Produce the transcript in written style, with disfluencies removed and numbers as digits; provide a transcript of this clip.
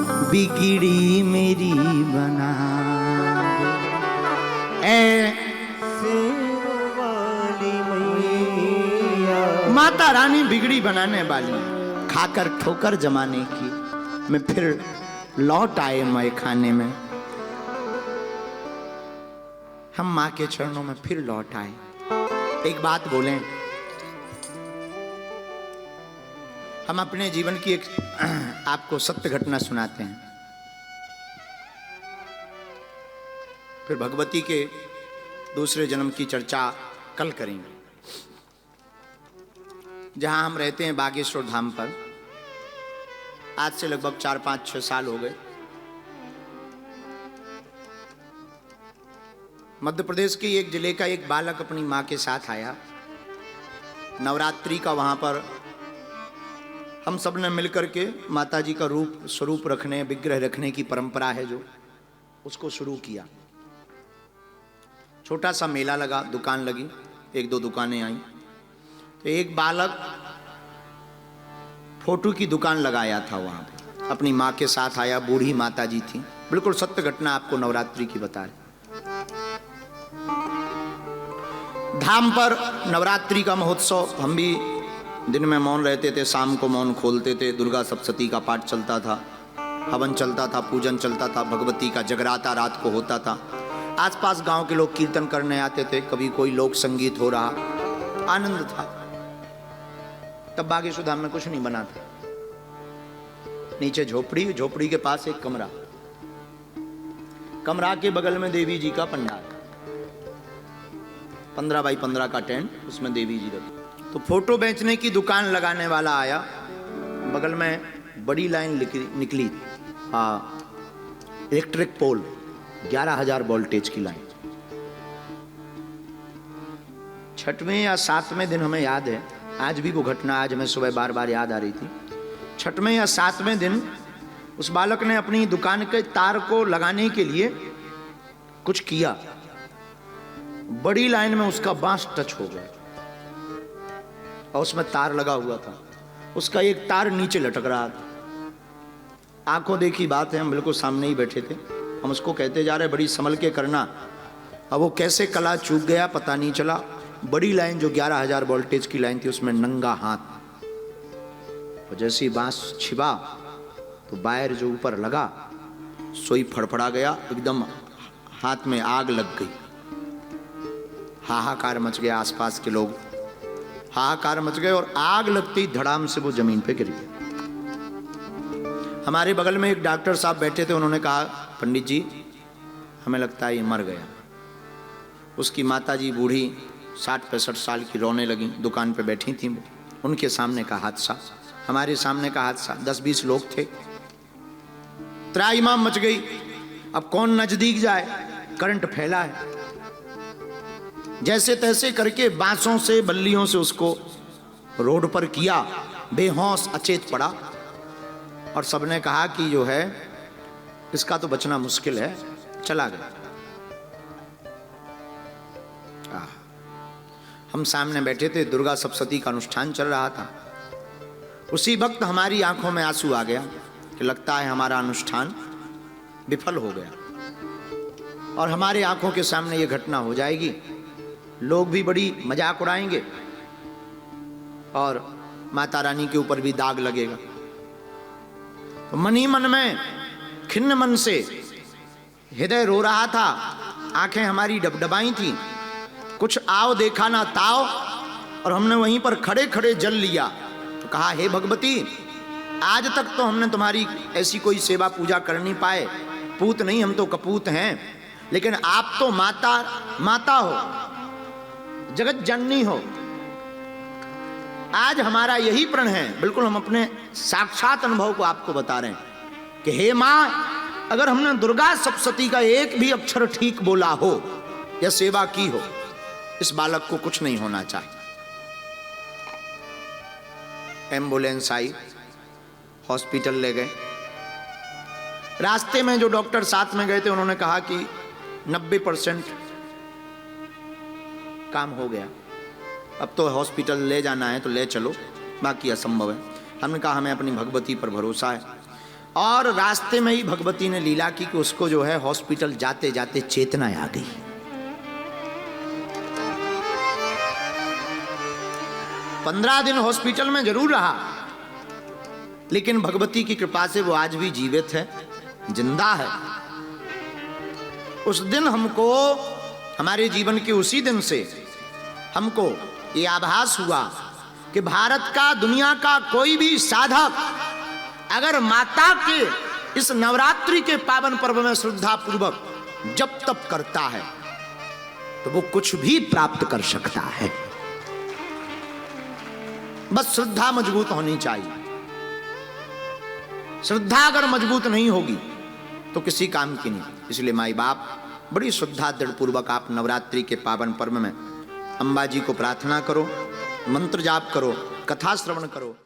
बिगड़ी मेरी बना ए वाली मैया। माता रानी बिगड़ी बनाने वाली, खाकर ठोकर जमाने की, मैं फिर लौट आए मैं खाने में। हम माँ के चरणों में फिर लौट आए। एक बात बोलें, हम अपने जीवन की एक आपको सत्य घटना सुनाते हैं, फिर भगवती के दूसरे जन्म की चर्चा कल करेंगे। जहां हम रहते हैं बागेश्वर धाम पर, आज से लगभग 4-5-6 साल हो गए। मध्य प्रदेश के एक जिले का एक बालक अपनी मां के साथ आया। नवरात्रि का वहां पर हम सब ने मिलकर के माता जी का रूप स्वरूप रखने, विग्रह रखने की परंपरा है जो, उसको शुरू किया। छोटा सा मेला लगा, दुकान लगी, 1-2 दुकानें आई। तो एक बालक फोटो की दुकान लगाया था वहां पे, अपनी माँ के साथ आया। बूढ़ी माता जी थी, बिल्कुल सत्य घटना आपको नवरात्रि की बता रहे। धाम पर नवरात्रि का महोत्सव, हम भी दिन में मौन रहते थे, शाम को मौन खोलते थे। दुर्गा सप्तशती का पाठ चलता था, हवन चलता था, पूजन चलता था, भगवती का जगराता रात को होता था। आसपास गांव के लोग कीर्तन करने आते थे, कभी कोई लोक संगीत हो रहा, आनंद था। तब बागेश्वर धाम में कुछ नहीं बना था, नीचे झोपड़ी, झोपड़ी के पास एक कमरा, कमरा के बगल में देवी जी का पंडाल, 15 बाई 15 का टेंट, उसमें देवी जी रखी। तो फोटो बेचने की दुकान लगाने वाला आया, बगल में बड़ी लाइन निकली, इलेक्ट्रिक पोल, 11,000 वोल्टेज की लाइन। 6वें या 7वें दिन हमें याद है, आज भी वो घटना आज हमें सुबह बार बार याद आ रही थी। 6वें या 7वें दिन उस बालक ने अपनी दुकान के तार को लगाने के लिए कुछ किया, बड़ी लाइन में उसका बांस टच हो गया और उसमें तार लगा हुआ था। उसका एक तार नीचे लटक रहा था। आंखों देखी बात है, हम बिल्कुल सामने ही बैठे थे, हम उसको कहते जा रहे बड़ी संभल के करना। अब वो कैसे कला चूक गया पता नहीं चला। बड़ी लाइन जो 11,000 वोल्टेज की लाइन थी, उसमें नंगा हाथ, और जैसे ही बांस छिपा तो वायर जो ऊपर लगा सोई फड़फड़ा गया, एकदम हाथ में आग लग गई। हाहाकार मच गया, आसपास के लोग हाहाकार मच गए, और आग लगते ही धड़ाम से वो जमीन पे गिर गया। हमारे बगल में एक डॉक्टर साहब बैठे थे, उन्होंने कहा, पंडित जी हमें लगता है ये मर गया। उसकी माता जी बूढ़ी 60-65 साल की रोने लगी, दुकान पे बैठी थी वो। उनके सामने का हादसा, हमारे सामने का हादसा, 10-20 लोग थे, त्राहिमाम मच गई। अब कौन नजदीक जाए, करंट फैला है। जैसे तैसे करके बांसों से, बल्लियों से उसको रोड पर किया, बेहोश अचेत पड़ा। और सबने कहा कि जो है इसका तो बचना मुश्किल है, चला गया। हम सामने बैठे थे, दुर्गा सप्तशती का अनुष्ठान चल रहा था। उसी वक्त हमारी आंखों में आंसू आ गया कि लगता है हमारा अनुष्ठान विफल हो गया, और हमारे आंखों के सामने ये घटना हो जाएगी। लोग भी बड़ी मजाक उड़ाएंगे और माता रानी के ऊपर भी दाग लगेगा। तो मन ही मन में, खिन्न मन से हृदय रो रहा था, आंखें हमारी डबडबाई थी। कुछ आओ देखा ना ताओ, और हमने वहीं पर खड़े खड़े जल लिया। तो कहा, हे भगवती, आज तक तो हमने तुम्हारी ऐसी कोई सेवा पूजा कर नहीं पाए, पूत नहीं, हम तो कपूत हैं, लेकिन आप तो माता हो, जगत जननी हो। आज हमारा यही प्रण है, बिल्कुल हम अपने साक्षात अनुभव को आपको बता रहे हैं कि हे मां, अगर हमने दुर्गा सप्तशती का एक भी अक्षर ठीक बोला हो या सेवा की हो, इस बालक को कुछ नहीं होना चाहिए। एम्बुलेंस आई, हॉस्पिटल ले गए। रास्ते में जो डॉक्टर साथ में गए थे, उन्होंने कहा कि 90% काम हो गया, अब तो हॉस्पिटल ले जाना है तो ले चलो, बाकी असंभव है। हमने कहा हमें अपनी भगवती पर भरोसा है। और रास्ते में ही भगवती ने लीला की कि उसको जो है हॉस्पिटल जाते जाते चेतना आ गई। पंद्रह दिन हॉस्पिटल में जरूर रहा, लेकिन भगवती की कृपा से वो आज भी जीवित है, जिंदा है। उस दिन हमको, हमारे जीवन के उसी दिन से हमको ये आभास हुआ कि भारत का, दुनिया का कोई भी साधक अगर माता के इस नवरात्रि के पावन पर्व में श्रद्धा पूर्वक जप तप करता है तो वो कुछ भी प्राप्त कर सकता है। बस श्रद्धा मजबूत होनी चाहिए। श्रद्धा अगर मजबूत नहीं होगी तो किसी काम की नहीं। इसलिए माई बाप बड़ी श्रद्धा दृढ़ पूर्वक आप नवरात्रि के पावन पर्व में अम्बा जी को प्रार्थना करो, मंत्र जाप करो, कथा श्रवण करो।